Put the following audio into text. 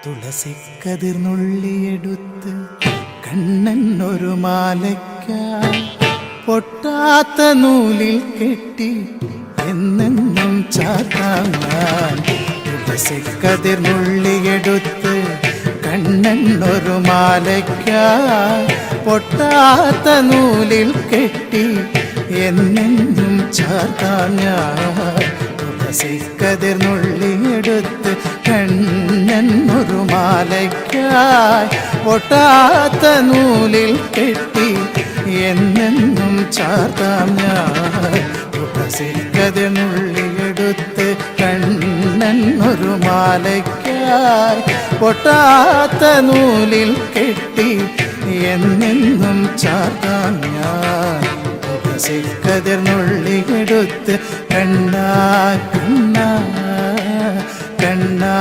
തുളസിക്കതിർന്നുള്ളിയെടുത്ത് കണ്ണൻ ഒരു മാലയ്ക്കായി പൊട്ടാത്ത നൂലിൽ കെട്ടി എന്നെന്നും ചാത്താൻ. തുളസിക്കതിർന്നുള്ളിയെടുത്ത് കണ്ണൻ ഒരു മാലയ്ക്കായി പൊട്ടാത്ത നൂലിൽ കെട്ടി എന്നെന്നും ചാത്താൻ. തുളസിക്കതിർന്നുള്ളിയെടുത്ത് കണ്ണൻ ഒരു മാലയ്ക്കായി പൊട്ടാത്ത നൂലിൽ കെട്ടി എന്നെന്നും ചാർത്താം. തുളസിക്കതിർന്നുള്ളിയെടുത്ത് കണ്ണൻ ഒരു മാലയ്ക്കായി പൊട്ടാത്ത നൂലിൽ കെട്ടി എന്നെന്നും ചാർത്താം. തുളസിക്കതിർന്നുള്ളിയെടുത്ത് കണ്ണാ കണ്ണാ കണ്ണാ